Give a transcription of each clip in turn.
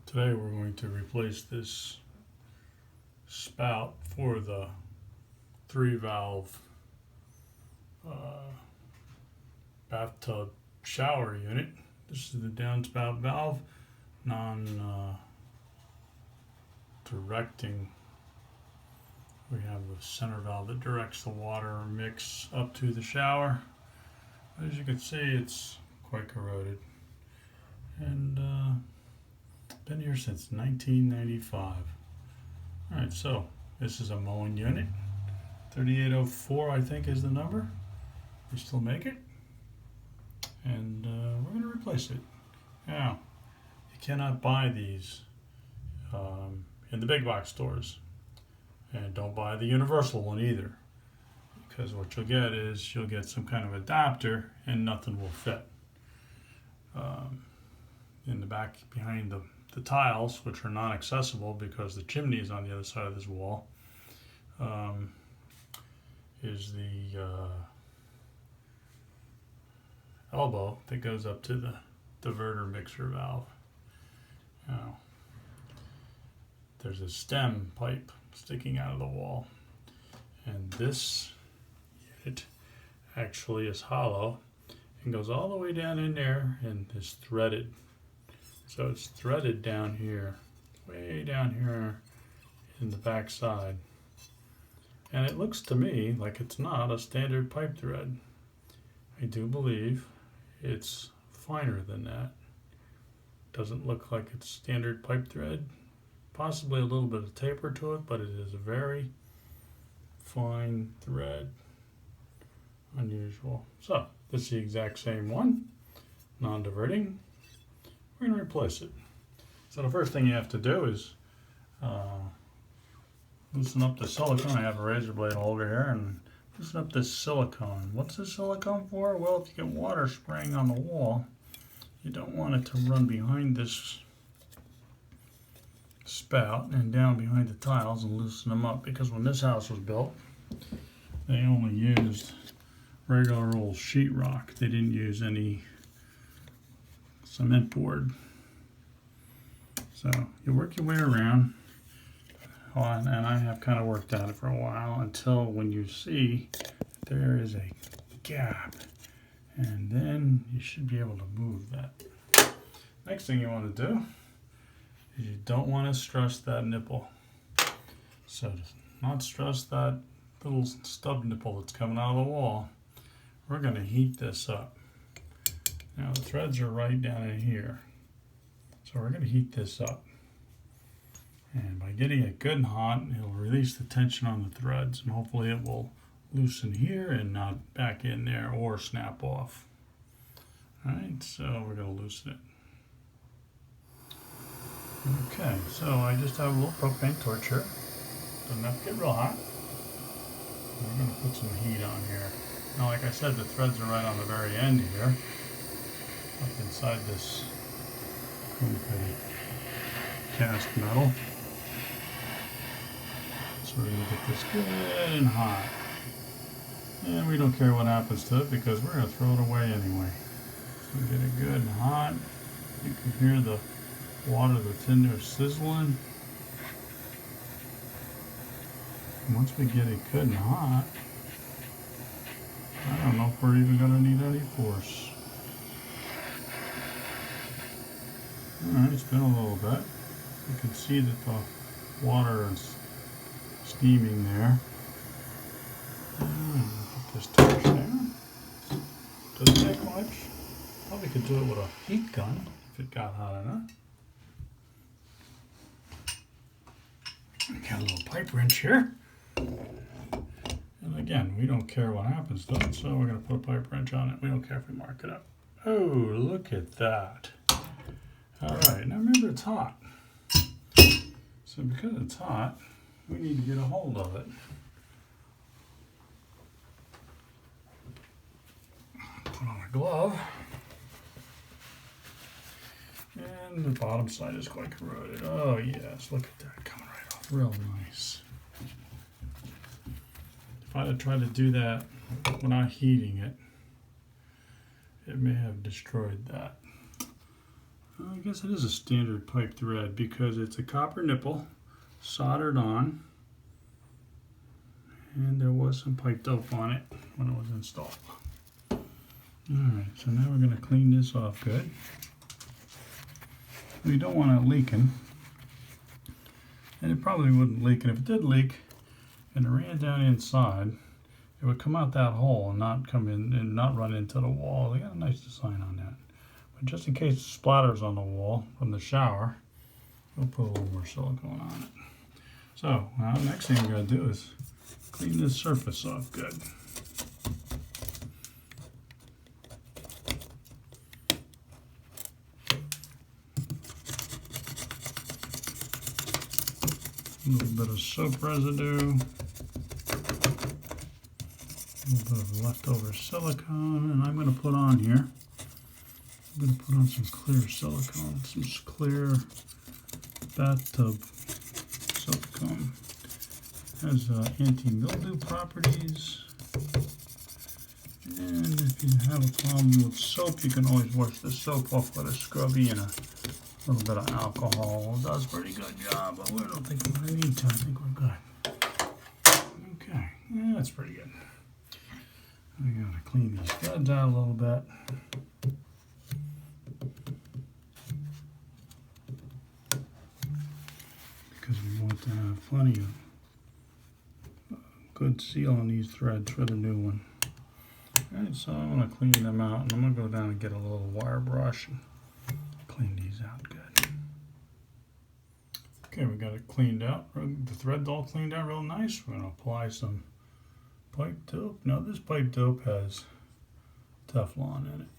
Today we're going to replace this spout for the 3-valve bathtub shower unit. This is the downspout valve, non-directing. We have the center valve that directs the water mix up to the shower. As you can see, it's quite corroded and been here since 1995. Alright, so this is a Moen unit. 3804 I think is the number. We still make it. And we're going to replace it. Now, you cannot buy these in the big box stores. And don't buy the universal one either. Because what you'll get is you'll get some kind of adapter and nothing will fit. In the back behind the tiles, which are non-accessible because the chimney is on the other side of this wall, is the elbow that goes up to the diverter mixer valve. Now, there's a stem pipe sticking out of the wall, and this unit actually is hollow and goes all the way down in there and is threaded. So it's threaded down here, way down here in the back side. And it looks to me like it's not a standard pipe thread. I do believe it's finer than that. Doesn't look like it's standard pipe thread. Possibly a little bit of taper to it, but it is a very fine thread. Unusual. So this is the exact same one, non-diverting. We're going to replace it. So the first thing you have to do is loosen up the silicone. I have a razor blade over here and loosen up this silicone. What's the silicone for? Well, if you get water spraying on the wall, you don't want it to run behind this spout and down behind the tiles and loosen them up, because when this house was built, they only used regular old sheetrock. They didn't use any cement board. So you work your way around, and I have kind of worked at it for a while until when you see there is a gap, and then you should be able to move that. Next thing you want to do is you don't want to stress that nipple. So to not stress that little stub nipple that's coming out of the wall, we're going to heat this up. Now the threads are right down in here, so we're going to heat this up. And by getting it good and hot, it'll release the tension on the threads, and hopefully it will loosen here and not back in there or snap off. Alright, so we're going to loosen it. Okay, so I just have a little propane torch here. Doesn't have to get real hot. We're going to put some heat on here. Now, like I said, the threads are right on the very end here, up inside this cast metal. So we're going to get this good and hot. And we don't care what happens to it because we're going to throw it away anyway. So we get it good and hot. You can hear the water that's in there sizzling. And once we get it good and hot, I don't know if we're even going to need any force. Alright, it's been a little bit. You can see that the water is steaming there. Put this torch there. Doesn't take much. Probably could do it with a heat gun if it got hot enough. Got a little pipe wrench here. And again, we don't care what happens to it, so we're going to put a pipe wrench on it. We don't care if we mark it up. Oh, look at that. Alright, now remember it's hot. So because it's hot, we need to get a hold of it. Put on a glove. And the bottom side is quite corroded. Oh yes, look at that coming right off. Real nice. If I had tried to do that without heating it, it may have destroyed that. I guess it is a standard pipe thread because it's a copper nipple soldered on, and there was some pipe dope on it when it was installed. Alright, so now we're going to clean this off good. We don't want it leaking, and it probably wouldn't leak, and if it did leak and it ran down inside, it would come out that hole and not come in and not run into the wall. They got a nice design on that. But just in case it splatters on the wall from the shower, we'll put a little more silicone on it. So, now the next thing we're going to do is clean this surface off good. A little bit of soap residue, a little bit of leftover silicone, and I'm going to put on here, I'm going to put on some clear silicone, some clear bathtub silicone. Has anti-mildew properties, and if you have a problem with soap, you can always wash the soap off with a scrubby and a little bit of alcohol. It does a pretty good job, but we don't think we're going to need to. I think we're good. Okay, yeah, that's pretty good. We got to clean these threads out a little bit. Because we want to have plenty of good seal on these threads for the new one. Alright, so I'm going to clean them out, and I'm going to go down and get a little wire brush and clean these out good. Okay, we got it cleaned out. The thread's all cleaned out real nice. We're going to apply some pipe dope. Now this pipe dope has Teflon in it.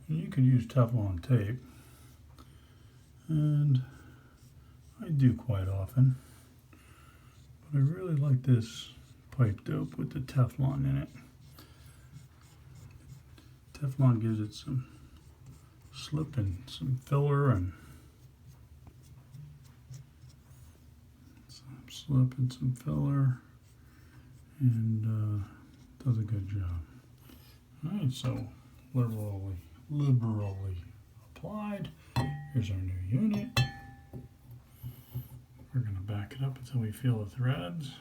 And you could use Teflon tape. And I do quite often. But I really like this pipe dope with the Teflon in it. Teflon gives it some slip and some filler and some slip and some filler, and does a good job. Alright, so liberally applied. Here's our new unit. We're going to back it up until we feel the threads.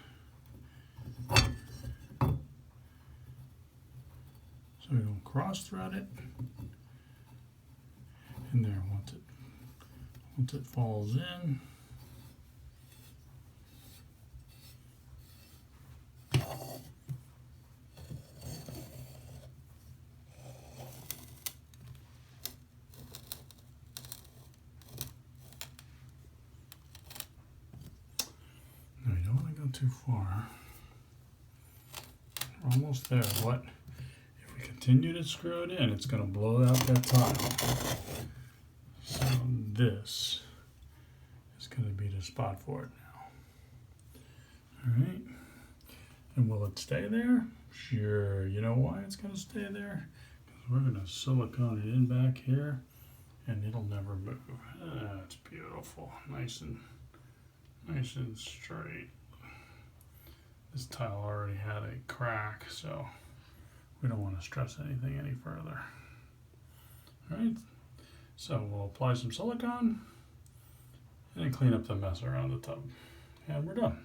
So we don't cross thread it. In there once it falls in. Now you don't want to go too far. We're almost there. What? If we continue to screw it in, it's going to blow out that tile. So this is going to be the spot for it now. Alright. And will it stay there? Sure. You know why it's going to stay there? Because we're going to silicone it in back here, and it'll never move. That's beautiful. Nice and straight. This tile already had a crack, so we don't want to stress anything any further. Alright. So we'll apply some silicone and clean up the mess around the tub. And we're done.